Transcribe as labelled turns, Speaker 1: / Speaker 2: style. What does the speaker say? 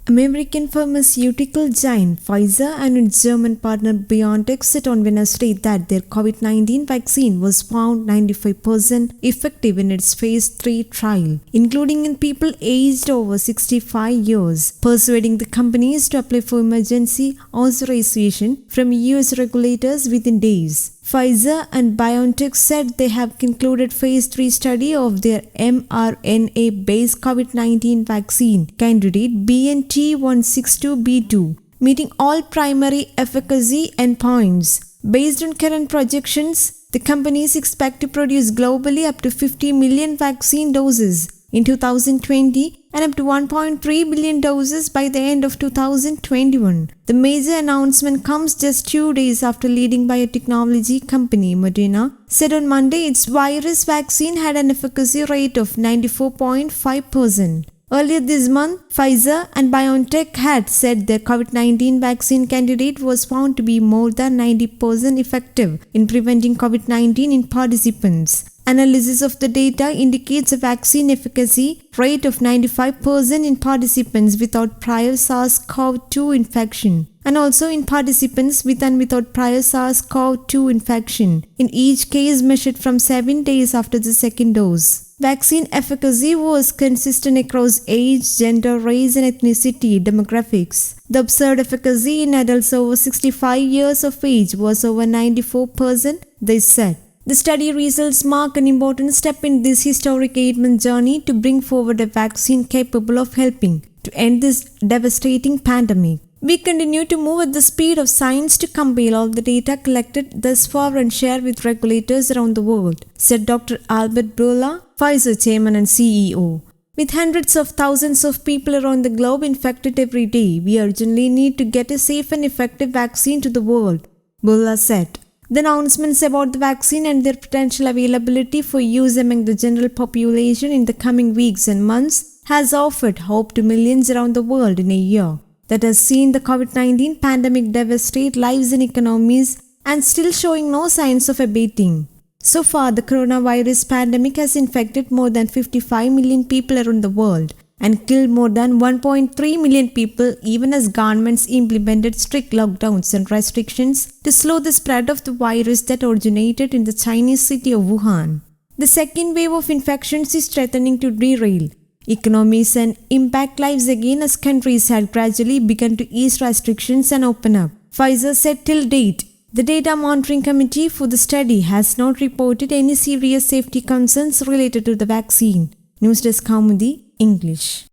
Speaker 1: American pharmaceutical giant Pfizer and its German partner BioNTech said on Wednesday that their COVID-19 vaccine was found 95% effective in its phase 3 trial, including in people aged over 65 years, persuading the companies to apply for emergency authorization from US regulators within days. Pfizer and BioNTech said they have concluded phase 3 study of their mRNA-based COVID-19 vaccine candidate BNT162b2, meeting all primary efficacy endpoints. Based on current projections, the companies expect to produce globally up to 50 million vaccine doses in 2020 and up to 1.3 billion doses by the end of 2021. The major announcement comes just 2 days after leading biotechnology company Moderna said on Monday its virus vaccine had an efficacy rate of 94.5%. Earlier this month, Pfizer and BioNTech had said their COVID-19 vaccine candidate was found to be more than 90% effective in preventing COVID-19 in participants. Analysis of the data indicates a vaccine efficacy rate of 95% in participants without prior SARS-CoV-2 infection, and also in participants with and without prior SARS-CoV-2 infection, in each case measured from 7 days after the second dose. Vaccine efficacy was consistent across age, gender, race, and ethnicity demographics. The observed efficacy in adults over 65 years of age was over 94%, they said. The study results mark an important step in this historic 8-month journey to bring forward a vaccine capable of helping to end this devastating pandemic. We continue to move at the speed of science to compile all the data collected thus far and share with regulators around the world, said Dr. Albert Bourla, Pfizer chairman and CEO. With hundreds of thousands of people around the globe infected every day, we urgently need to get a safe and effective vaccine to the world, Bourla said. The announcements about the vaccine and their potential availability for use among the general population in the coming weeks and months has offered hope to millions around the world in a year that has seen the COVID-19 pandemic devastate lives and economies and still showing no signs of abating. So far, the coronavirus pandemic has infected more than 55 million people around the world and killed more than 1.3 million people even as governments implemented strict lockdowns and restrictions to slow the spread of the virus that originated in the Chinese city of Wuhan. The second wave of infections is threatening to derail economies and impact lives again as countries had gradually begun to ease restrictions and open up. Pfizer said till date, the Data Monitoring Committee for the study has not reported any serious safety concerns related to the vaccine. News Desk Kaumudy, English.